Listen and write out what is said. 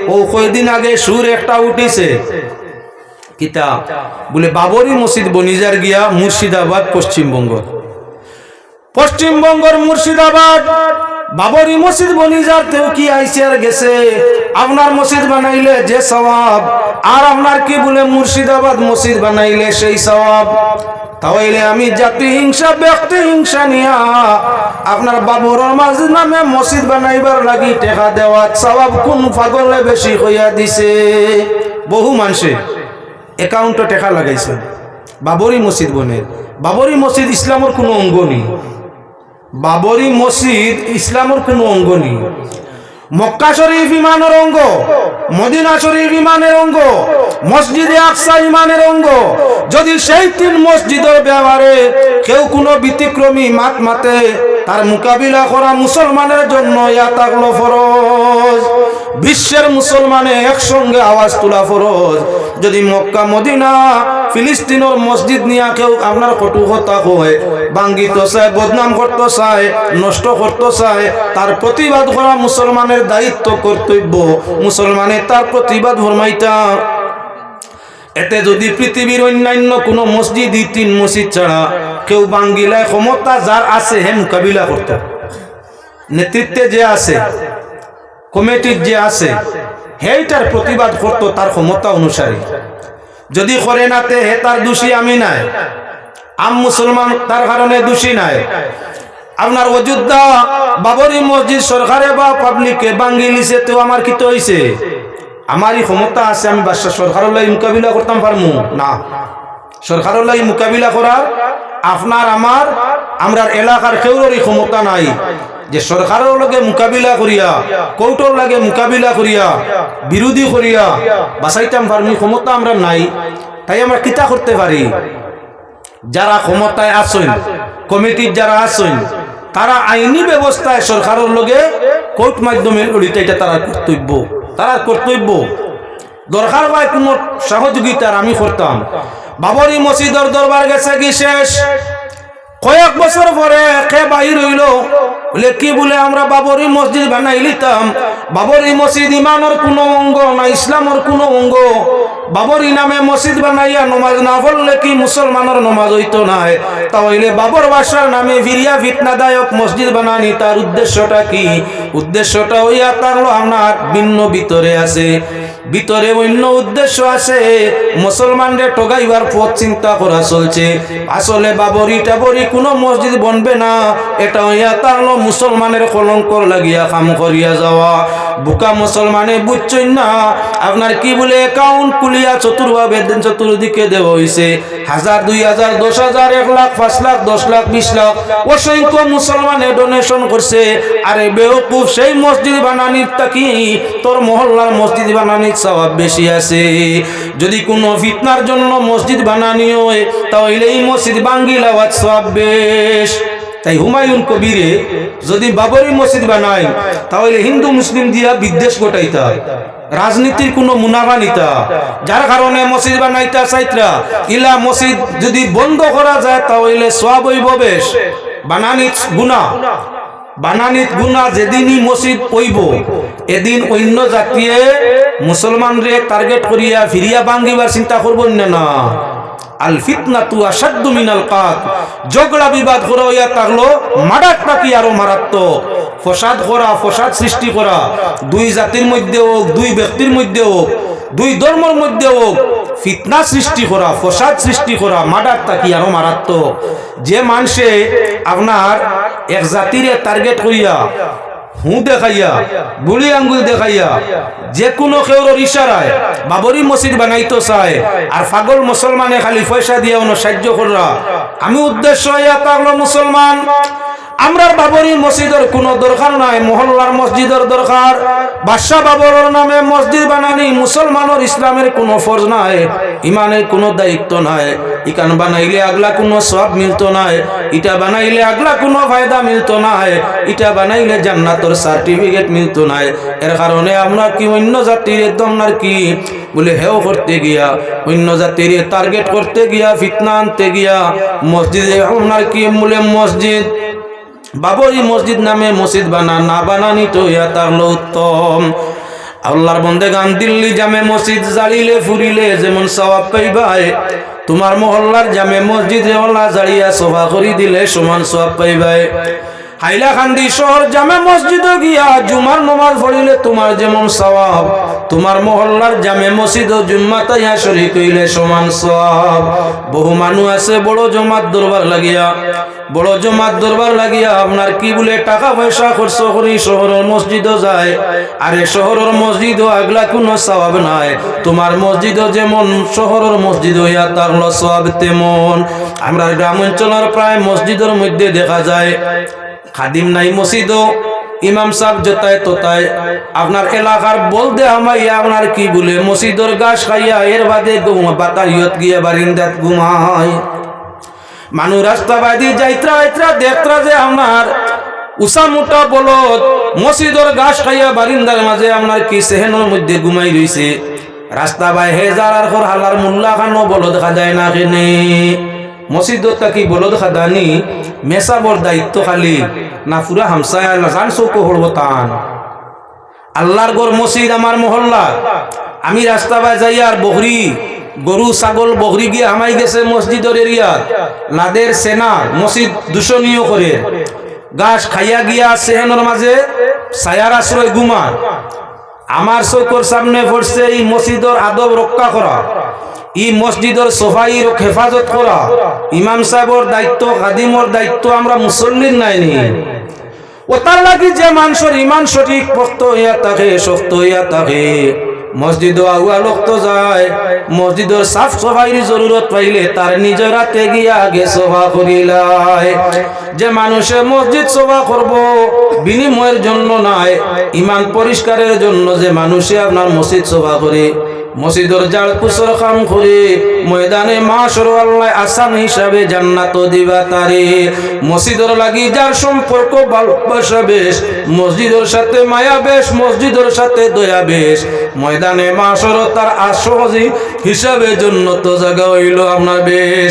ও কয়দিন আগে সুর একটা উঠিছে কিতা বলে বাবরি মসজিদ বনিজার গিয়া মুর্শিদাবাদ পশ্চিমবঙ্গের মুর্শিদাবাদ বাবরি মসজিদ বনিজার তেও কি আইছে আর গেছে আপনার মসজিদ বানাইলে যে সওয়াব আর আপনার কি বলে মুর্শিদাবাদ মসজিদ বানাইলে সেই সওয়াব তাহলে আমি জাতি হিংসা ব্যক্তি হিংসা নিয়া আপনার বাবুর মসজিদ নামে মসজিদ বানাইবার লাগি টাকা দেওয়া সওয়াব কোন পাগলে বেশি হইয়া দিছে বহু মানুষে অ্যাকাউন্টে টাকা লাগাইছে বাবরি মসজিদ বনে বাবরি মসজিদ ইসলামের কোনো অঙ্গ নেই বাবরি মসজিদ ইসলামের কোনো অঙ্গ নেই মক্কা শরীফ ইমানের অঙ্গ মদিনা শরীফ ইমানের অঙ্গ মসজিদে আকসা ইমানের অঙ্গ যদি সেই তিন মসজিদের ব্যাপারে কেউ কোনো ব্যতিক্রমী মাত মাতে তার মোকাবিলা করা মুসলমানের জন্য ইয়া থাকলো ফরজ বিশ্বের মুসলমানে একসঙ্গে আওয়াজ তোলা ফরজ যদি মক্কা মদিনা ফিলিস্তিনের মসজিদ নিয়ে কেউ আপনার কটু কথা কয় ভাঙ্গিতে চায় বদনাম করতে চায় নষ্ট করতে চায় তার প্রতিবাদ করা মুসলমানের দায়িত্ব কর্তব্য মুসলমানের তার প্রতিবাদ ফরমাইতা এতে যদি পৃথিবীর অন্যান্য কোনো মসজিদ তিন মসজিদ ছাড়া কেউ বাঙ্গিলায় ক্ষমতা যার আছে হে মোকাবিলা করতে নেতৃত্বে যে আছে কমিটির যে আছে হেইটার প্রতিবাদ করত তার ক্ষমতা অনুসারে যদি করে নাতে হে তার দোষী আমি নাই আম মুসলমান তার কারণে দোষী নাই আপনার অযোধ্যা বাবরি মসজিদ সরকারে বা পাবলিকে বাঙ্গি লিছে তো আমার কি তো হইছে আমারই ক্ষমতা আছে আমি বাদশা সরকারের লাগি মোকাবিলা করতাম পারমু না সরকারের লাগি মোকাবিলা করার আপনার আমার আমরার এলাকার কেউরই ক্ষমতা নাই যে সরকারের লগে মোকাবিলা করিয়া কোর্টের লাগে মোকাবিলা করিয়া বিরোধী করিয়া বাঁচাইতাম পারমি ক্ষমতা আমরা নাই তাই আমরা কিতা করতে পারি যারা ক্ষমতায় আছেন কমিটির যারা আছেন তারা আইনি ব্যবস্থায় সরকারের লগে কোর্ট মাধ্যমে লড়িতে এটা তারা কর্তব্য দরকার হয় কোনো সহযোগিতার আমি করতাম বাবরি মসজিদের দরবার গেছে কি শেষ কয়েক বছর পরে কে বাহির হইল বলে কি বলে আমরা বাবরি মসজিদ বানাই লিতাম বাবরি মসজিদ ইমানের কোনো অঙ্গ না ইসলামের কোনো অঙ্গ বাবরি নামে মসজিদ বানাইয়া নমাজ না পড়লে কি মুসলমানের নমাজ হইতো না তাহলে বাবর বাসার নামে ফিরিয়া ফিতনাদায়ক মসজিদ বানানি তার উদ্দেশ্যটা কি উদ্দেশ্যটা হইয়া থাকলো আপনার ভিন্ন ভিতরে আছে ভিতরে অন্য উদ্দেশ্য আছে মুসলমানদের ঠগাইবার পথ চিন্তা করা চলছে আসলে বাবরি টাবরি কোনো মসজিদ বনবে না এটা হইয়া থাকলো মুসলমানের কলঙ্কর লাগিয়া কাম করিয়া যাওয়া বুকা মুসলমানে বুঝছেন না আপনার কি বলে অ্যাকাউন্ট খুলিয়া চতুর্ভাবে চতুর্দিকে দেওয়া হয়েছে 1000 2000 10,000 1 লাখ 5 লাখ 10 লাখ 20 লাখ অসংখ্য মুসলমানে ডোনেশন করছে আরে বেওকুফ সেই মসজিদ বানানির তাকি তোর মহল্লার মসজিদ বানানির সওয়াব বেশি আছে যদি কোনো ফিতনার জন্য মসজিদ বানানি হয় তাহলে এই মসজিদ বাঙ্গিলা ওয়াত সওয়াব বেশ তাই হুমায়ুন কবিরে যদি বাবরি মসজিদ বানায় তাহলে হিন্দু মুসলিম দিয়া বিদ্বেষ ঘটাইতা রাজনীতির কোনো মুনাফা নিতা যার কারণে মসজিদ বানাইতা চাইত্রা ইলা মসজিদ যদি বন্ধ করা যায় তাহলে সওয়াব হইব বেশ বানানিত গুনাহ যেদিনই মসজিদ হইব এদিন অন্য জাতিয়ে মুসলমানরে টার্গেট করিয়া ফিরিয়া ভাঙ্গিবার চিন্তা করবেন না আল ফিতনাতু আশাদ্দু মিনাল কাত ঝগড়া বিবাদ করা হইয়া থাকলো মারাত্মক নাকি আরো মারাত্মক ফসাদ সৃষ্টি করা দুই জাতির মধ্যে হোক দুই ব্যক্তির মধ্যে হোক দুই ধর্মের মধ্যে হোক ফিতনা সৃষ্টি করা ফসাদ সৃষ্টি করা মারাত্মক নাকি আরো মারাত্মক যে মানুষে আপনার এক জাতিরে টার্গেট করিয়া দেখাইয়া বুড়ি আঙ্গুল দেখাইয়া যে কোনো কেউর ইশারায় বাবরি মসজিদ বানাইতো চায় আর পাগল মুসলমানে খালি পয়সা দিয়ে সাহায্য করা আমি উদ্দেশ্য হইয়া থাকলো মুসলমান আমরার বাবরি মসজিদের কোনো দরকার নাই মহল্লার মসজিদের দরকার বাদশা বাবরের নামে মসজিদ বানানি মুসলমানের ইসলামের কোনো ফরজ নাই ইমানের কোনো দায়িত্ব নাই ইকান বানাইলে আগলা কোনো সওয়াব মিলতো নাই ইটা বানাইলে আগলা কোনো ফায়দা মিলতো নাই ইটা বানাইলে জান্নাতের সার্টিফিকেট মিলতো নাই এর কারণে আমরা কি অন্য জাতির একদম আর কি বলে হেও করতে গিয়া অন্য জাতির টার্গেট করতে গিয়া ফিতনা আনতে গিয়া মসজিদে আপনার কি বলে মসজিদ বাবরি মসজিদ নামে মসজিদ না বানানি তো ইয়া তাহলে উত্তম আল্লাহর বন্দেগান দিল্লি জামে মসজিদ জালিলে ফুরিলে যেমন সওয়াব পাইবাই, তোমার মহল্লার জামে মসজিদে আল্লাহ জাড়িয়া সভা করি দিলে সমান সওয়াব পাইবাই। হাইলাকান্দি শহর জামে মসজিদে গিয়া জুমার নামাজ পড়িলে তোমার যেমন সওয়াব, তোমার মহল্লার জামে মসজিদ ও জুম্মাতাইয়া শরীক হইলে সমান সওয়াব। বহু মানুষ আছে বড় জমাত দরবার লাগিয়া আপনার কি বলে টাকা পয়সা খরচ করি শহরের মসজিদও যায়, আরে শহরের মসজিদও আগলা কোনো সওয়াব নাই। তোমার মসজিদও যেমন শহরের মসজিদ হইয়া তার সওয়াব তেমন। আমরা গ্রাম অঞ্চলের প্রায় মসজিদের মধ্যে দেখা যায় খাদিম নাই মসজিদও, ইমাম সাহেব যেতায় তোতায় আপনার এলাকার বলতে আমাইয়া আপনার কি বলে মসজিদের গাছ খাইয়া এর বাদে বাতারিয়ত গিয়া বারিন্দাত ঘুমায়। মানুষ রাস্তা বাদি যাইত্রা দেখত্রা যে আপনার উষা মোটা বলদ মসজিদের গাছ খাইয়া বারিন্দার মাঝে আপনার কি সেহেনের মধ্যে ঘুমাই রইছে। রাস্তা বাই হেজার আর হালার মুল্লা খানো বলদ দেখা যায় না কেনে মসজিদত কি বলদ খাদানি মেসাবর দায়িত্ব খালি না পুরা হামসায় জান চৌকো হড়ব তান। আল্লাহর গড় মসজিদ আমার মহল্লা, আমি রাস্তা বাই যাই আর বহরি গরু ছাগল বহরি গিয়ে হামাই গেছে মসজিদের এরিয়াত, লাদের সেনা মসজিদ দূষণীয় করে গাছ খাইয়া গিয়া সেহেনের মাঝে ছায়ার আশ্রয় ঘুমান। আমার চৌকর সামনে পড়ছে এই মসজিদের আদব রক্ষা করা, এই মসজিদের সফাইর হেফাজত করা ইমাম সাহেবর দায়িত্ব, খাদিমর দায়িত্ব আমরা মুসল্লির নাইনি। ওতার লাগি যে মানুষের ইমান সঠিক পক্ত হইয়া থাকে শক্ত হইয়া থাকে মসজিদ আগুয়া লোক যায়, মসজিদের সাফ সফাইয়ের জরুরত পাইলে তার নিজের হাতে গিয়া আগে সভা করিলায়। যে মানুষে মসজিদ সভা করব বিনিময়ের জন্য নয়, ইমান পরিষ্কারের জন্য যে মানুষে আপনার মসজিদ সভা করে মসজিদের জাল কুসর কাম করে ময়দানে মাশর আল্লাহ আসান হিসাবে জান্নাত দিবা তারে। মসজিদের লাগি যার সম্পর্ক ভালোবাসা বেশ, মসজিদের সাথে মায়া বেশ, মসজিদের সাথে দয়া বেশ, ময়দানে মাশর তার আসজি হিসাবে জন্নত জায়গা হইল আপনার বেশ।